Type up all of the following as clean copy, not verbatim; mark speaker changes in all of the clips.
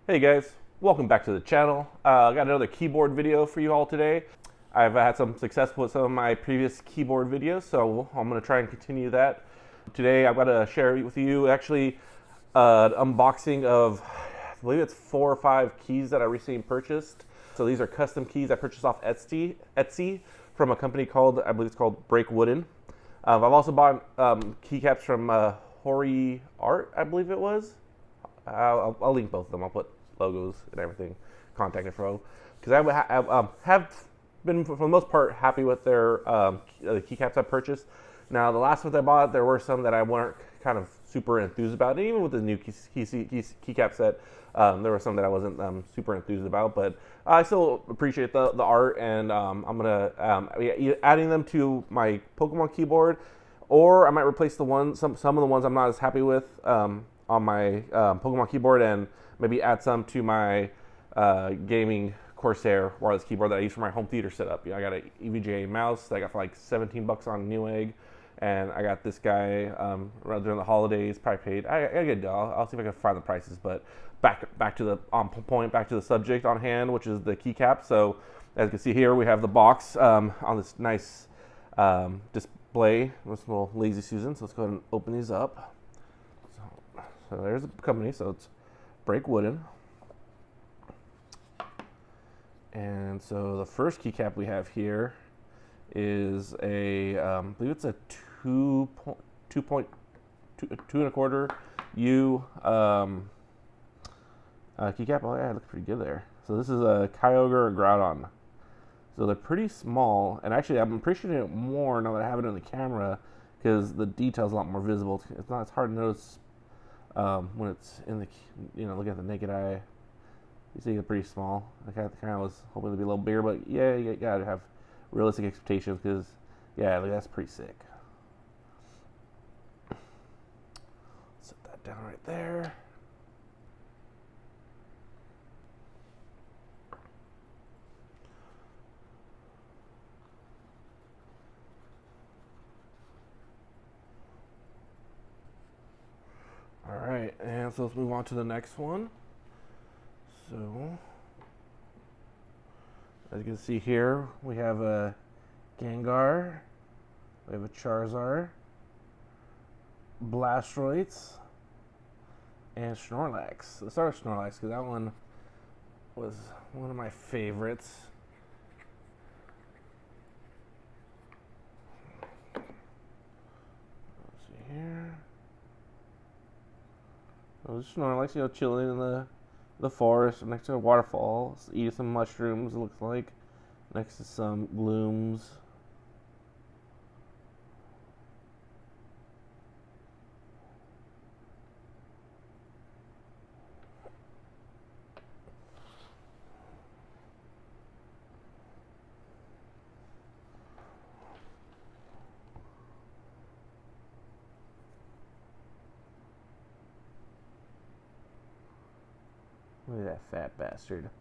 Speaker 1: Hey guys, welcome back to the channel. I got another keyboard video for you all today. I've had some success with some of my previous keyboard videos, so I'm going to try and continue that. Today I've got to share with you actually an unboxing of, I believe it's 4 or 5 keys that I recently purchased. So these are custom keys I purchased off Etsy from a company called, I believe it's called Breakwooden. I've also bought keycaps from Hiroarts, I believe it was. I'll link both of them. I'll put logos and everything, contact info, because I have been for the most part happy with their the keycaps I purchased. Now the last ones I bought, there were some that I weren't kind of super enthused about, and even with the new keycap set, there were some that I wasn't super enthused about. But I still appreciate the art, and I'm gonna either adding them to my Pokemon keyboard, or I might replace some of the ones I'm not as happy with on my Pokemon keyboard, and maybe add some to my gaming Corsair wireless keyboard that I use for my home theater setup. I got an EVGA mouse that I got for like 17 bucks on Newegg, and I got this guy during the holidays. Probably paid. I got a good deal. I'll see if I can find the prices. But back to the back to the subject on hand, which is the keycap. So as you can see here, we have the box on this nice display. This little lazy Susan. So let's go ahead and open these up. So there's the company, so it's Breakwooden. And so the first keycap we have here is a, I believe it's a 2.25 U keycap. Oh yeah, it looks pretty good there. So this is a Kyogre or Groudon. So they're pretty small, and actually I'm appreciating it more now that I have it in the camera because the detail's a lot more visible. It's hard to notice when it's in the, look at the naked eye. You see it's pretty small. I kind of was hoping to be a little bigger, but yeah, you gotta have realistic expectations because, yeah, look, that's pretty sick. Set that down right there. All right, and so let's move on to the next one. So, as you can see here, we have a Gengar, we have a Charizard, Blastoise, and Snorlax. Let's start with Snorlax because that one was one of my favorites. Let's see here. So Snorlax, chilling in the forest next to a waterfall, eating some mushrooms, it looks like, next to some blooms. Look at that fat bastard.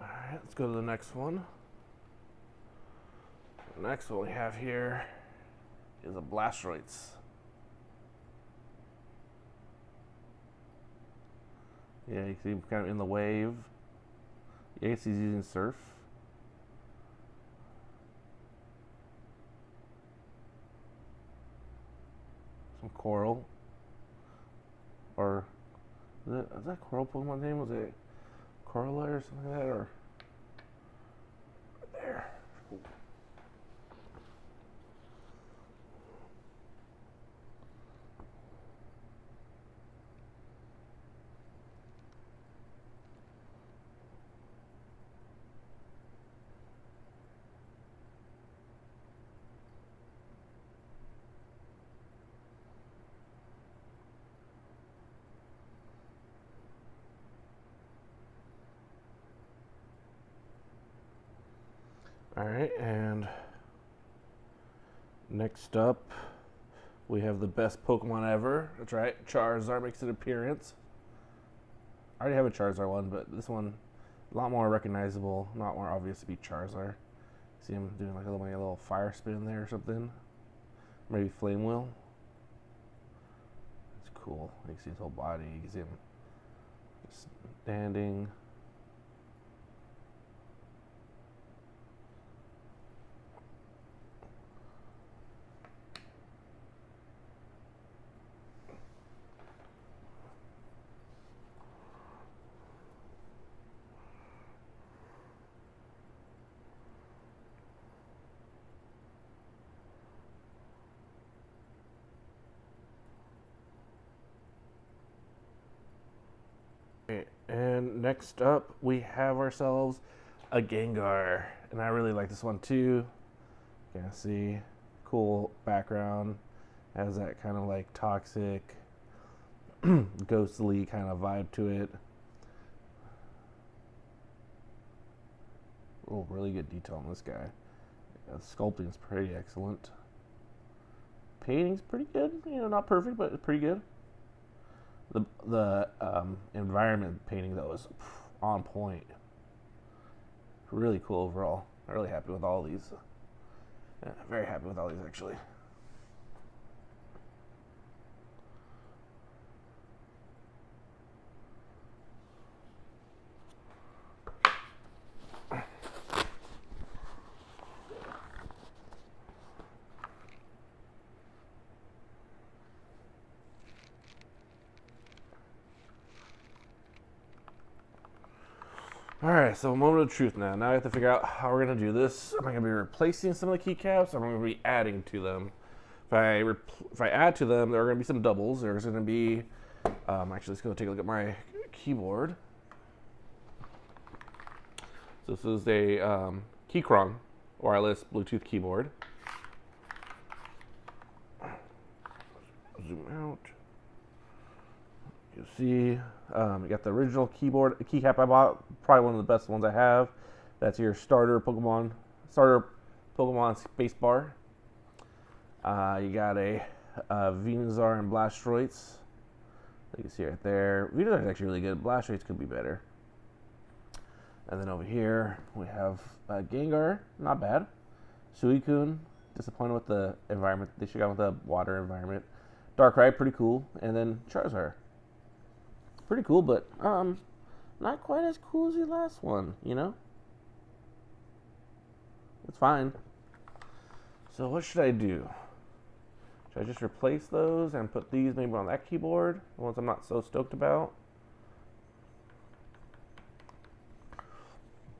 Speaker 1: Alright, let's go to the next one. The next one we have here is a Blastoise. Yeah, you see him kind of in the wave. Yeah, I guess he's using surf. Some coral. Or, is that coral Pokemon name? Was it Corala or something like that? Or, right there. Ooh. Alright, and next up we have the best Pokemon ever. That's right, Charizard makes an appearance. already have a Charizard one, but this one a lot more recognizable, a lot more obvious to be Charizard. See him doing like a little fire spin there or something. Maybe Flame Wheel. It's cool. You can see his whole body. You can see him just standing. Okay, and next up we have ourselves a Gengar, and I really like this one too. You can see cool background, has that kind of like toxic ghostly kind of vibe to it. Oh, really good detail on this guy. The sculpting's pretty excellent. Painting's pretty good, you know, not perfect, but pretty good. The environment painting though is on point. Really cool overall. I'm really happy with all these. Yeah, very happy with all these actually. Alright, so moment of truth now. Now I have to figure out how we're going to do this. Am I going to be replacing some of the keycaps, or am I going to be adding to them? If I add to them, there are going to be some doubles. There's going to be... actually, let's go take a look at my keyboard. So this is a Keychron wireless Bluetooth keyboard. Zoom out. You see, you got the original keycap I bought, probably one of the best ones I have. That's your starter Pokemon spacebar. You got a Venusaur and Blastoise. You can see right there. Venusaur is actually really good. Blastoise could be better. And then over here we have Gengar, not bad. Suicune, disappointed with the environment. They should have gone with the water environment. Darkrai, pretty cool. And then Charizard. Pretty cool, but not quite as cool as the last one, you know? It's fine. So what should I do? Should I just replace those and put these maybe on that keyboard? The ones I'm not so stoked about?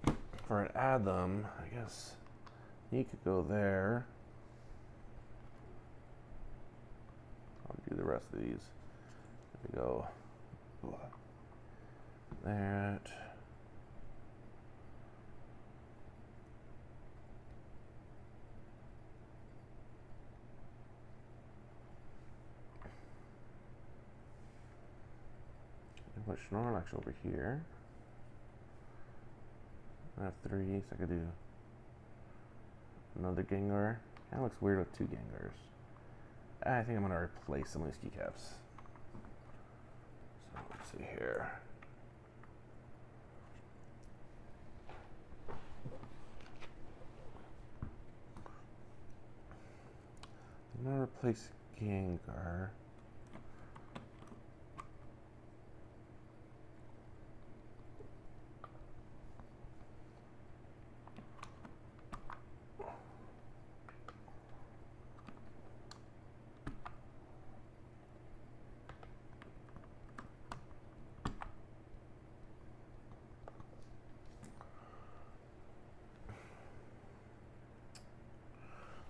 Speaker 1: If I add them, I guess he could go there. I'll do the rest of these. There we go. That. And put Snorlax over here. I have 3, so I could do another Gengar. That looks weird with 2 Gengars. I think I'm going to replace some of these keycaps. So let's see here. I'm going to replace Gengar.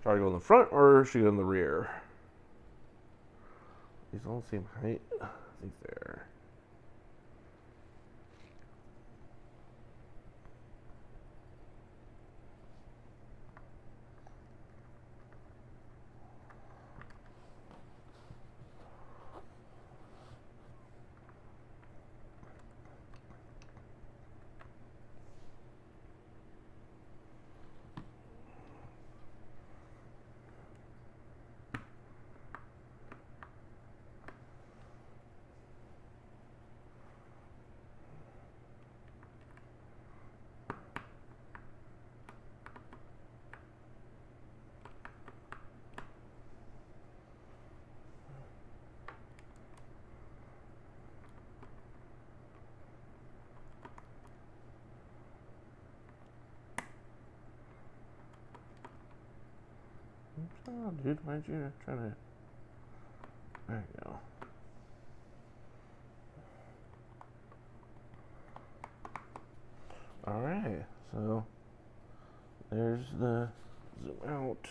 Speaker 1: Try to go in the front, or should go in the rear? These all the same height. I think they're... Oh, dude, why aren't you trying to... There you go. Alright, so there's the zoom out.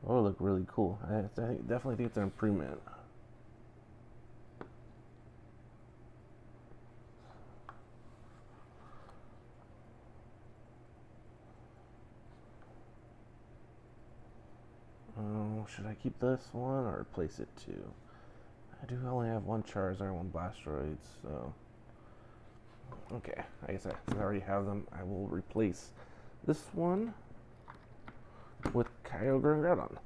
Speaker 1: Oh, it look really cool. I definitely think it's an improvement. Should I keep this one or replace it too? I do only have one Charizard, one Blastoise, so... Okay, I guess since I already have them, I will replace this one with Kyogre and Groudon.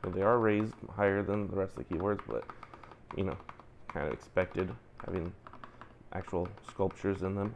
Speaker 1: So they are raised higher than the rest of the keyboards, but, you know, kind of expected, having actual sculptures in them.